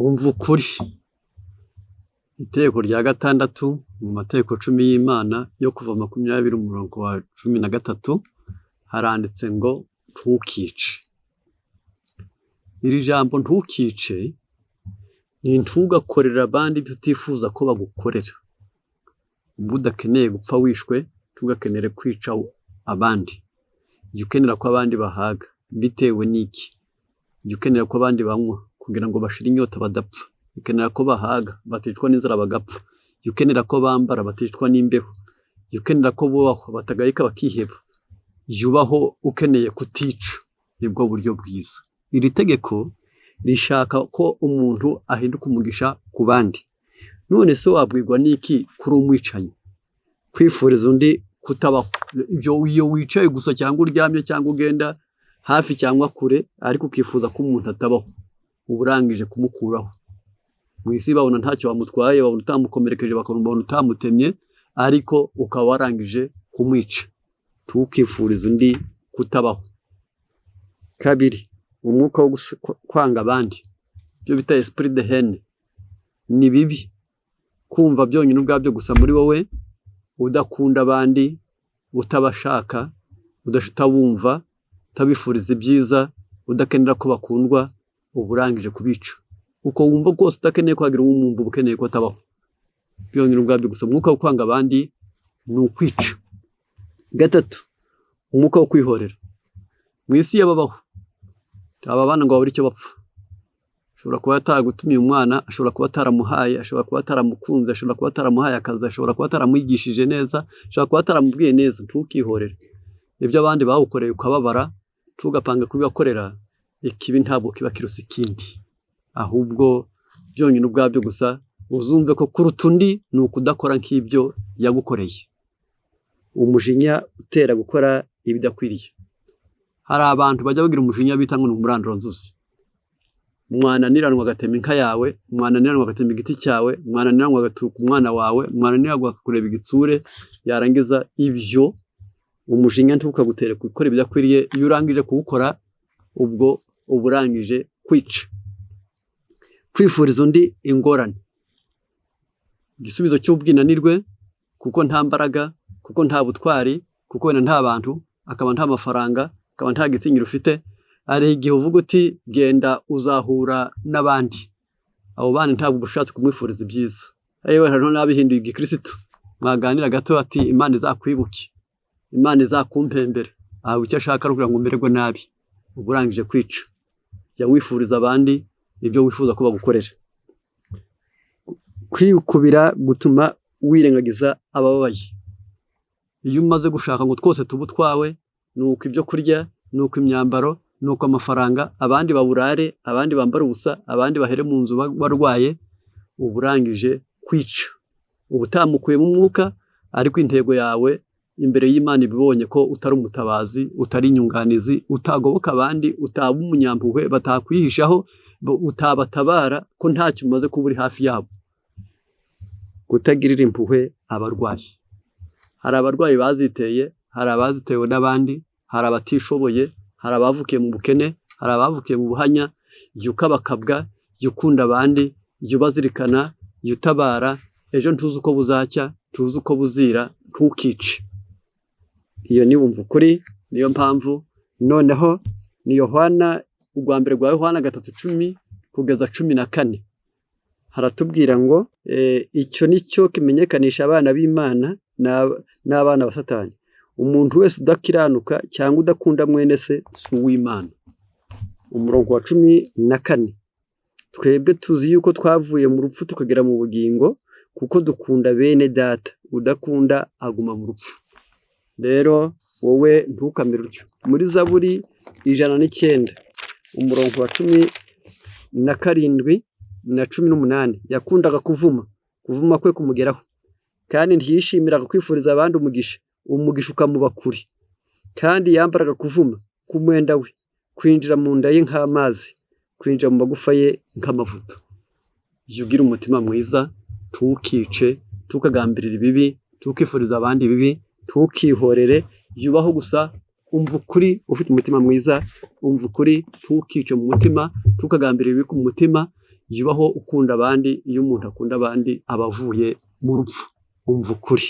umva ukuri. Itegeko rya gatandatu mu mategeko 10 y'Imana yo kuva 20 umurongo wa 13 haranditse ngo ntukice. Iri jambo ntukice ni ntugakorera abandi ibyo utifuza ko bagukorera. Ubwo udakeneye gupfa wishwe, tugakenere kwica abandi. Jya ukenera ko abandi bahaga bitewe n'iki? Jya ukenera ko abandi banywa kugira ngo bashire inyota badapfa. Ukenera ko bahaga baticwa n'inzara bagapfa. Ukenera ko bambara baticwa n'imbeho. Ukenera ko bubaho batagayika bakiheba. Yubaho ukeneye kutica. Nibwo buryo bwiza. Iri tegeko rishaka ko umuntu ahinduka umugisha ku bandi. None se wabwirwa n'iki kuri umwicanyi? Kwifuriza undi kutabaho. Iyo wicaye gusa cyangwa uryamye cyangwa ugenda hafi cyangwa kure ariko ukifuza ko umuntu atabaho, uburangije kumukuraho. Mwisi babona ntacyo bamutwaye, babona utamukomerekeje, bakabona utamutemye, ariko ukaba warangije kumwica. Tukifuriza undi kutabaho. Kabiri, umwuka wo kwanga abandi, byo bita esprit de haine, ni bibi. Kumva byonyine ubwabyo gusa muri wowe, udakunda abandi, utabashaka, udashitabumva, utabifuriza ibyiza, udakenera ko bakundwa, uburangije kubica. Uko wumva rwose udakeneye kwagira uwumva ukeneye ko atabaho. Byonyine ubwabyo gusa umwuka wo kwanga abandi ni ukwica. Gatatu, umwuka wo kwihorera. Mu isi y'ababaho, aba bana ngo babure icyo bapfa. Ashobora kuba ataragutumiye umwana, ashobora kuba ataramuhaye, ashobora kuba ataramukunze, ashobora kuba ataramuhaye akazi, ashobora kuba ataramwigishije neza, ashobora kuba ataramubwiye neza. Ntukihorere. Ibyo abandi bawukoreye ukababara, tugapanga kubibakorera, ikibi ntabwo kiba kirusa ikindi. Ahubwo byonyine ubwabyo gusa uzumve ko kuruta undi ni ukudakora nk'ibyo yagukoreye. Umujinya utera gukora ibidakwiriye. Hari abantu bajya bagira umujinya bita ngo ni umuranduranzuzi. Mwananiranwa agatema inka yawe, mwananiranwa agatema igiti cyawe, mwananiranwa agaturuka umwana wawe, mwananiranwa kureba igitsure, yarangiza ibyo umujinya ntukagutere gukora ibidakwiriye. Iyo urangije kuwukora ubwo uburangije kwica. Kwifuriza undi ingorane. Igisubizo cy'ubwinanirwe, kuko nta mbaraga, kuko nta butwari, kuko wenda nta bantu, akaba nta mafaranga, akaba nta gitinyiro ufite, ari igihe uvuga uti genda uzahura n'abandi. Abo bandi ntabwo bushatse kumwifuriza ibyiza. Yewe hano nabihinduye igikristo, mwaganira gato ati Imana izakwibuke, Imana izakumpembere. Aho icyo ashaka rugira ngo umererwe nabi, uburangije kwica. Jya wifuriza abandi ibyo wifuza ko bagukorera. Kwikubira gutuma wirengagiza abababaye. Iyo umaze gushaka ngo twose tubutwawe, nuko ibyo kurya, nuko imyambaro, nuko amafaranga, abandi baburare, abandi bambara ubusa, abandi bahere mu nzu barwaye, uburangije kwica. Ubutamukuye mu mwuka, ariko intego yawe imbere y'Imana ibibonye ko utari umutabazi, utari inyunganizi, utagoboka abandi, utaba umunyampuhwe batakwihishaho, utabatabara, ko ntacyo umaze kuba uri hafi yabo. Kutagirira impuhwe abarwayi. Hari abarwayi baziteye, hari abazitewe n'abandi, hari abatishoboye, hari abavukiye mu bukene, hari abavukiye mu buhanya. Jya ukabakabwa, jya ukunda abandi, jya ubazirikana, jya utabara. Ejo ntuzi uko buzacya, tuzi uko buzira, ntukice. Iyo ni wumva ukuri, niyo mpamvu. Noneho ni Yohana, urwa mbere rwa Yohana 3:10 kugeza 14. Haratubwira ngo icyo nicyo kimenyekanisha abana b'Imana n'abana ba Satani. Umuntu wese udakiranuka cyangwa udakunda mwene se si uw'Imana. Umurongo wa 14. Twebwe tuzi yuko twavuye mu rupfu tukagera mu bugingo, kuko dukunda bene data. Udakunda aguma mu rupfu. Rero wowe ntukamere utyo. Muri Zaburi 109 umurongo wa 17 na 18 yakundaga kuvuma kwe kumugeraho, kandi ntiyishimiraga kwifuriza abandi umugisha ukamuba kure, kandi yambaraga kuvuma kumwenda we, kwinjira mu nda ye nk'amazi, kwinjira mu magufa ye nk'amavuta. Jya ugira umutima mwiza, tukice, tukagambirira ibibi, tukifuriza abandi ibibi, tukihorere. Yubaho gusa, umva ukuri ufite umutima mwiza, umva ukuri, tukice mu mutima, tukagambirira ibibi ku mutima. jya ubaho ukunda abandi. Iyo umuntu akunda abandi aba avuye mu rupfu, umva ukuri.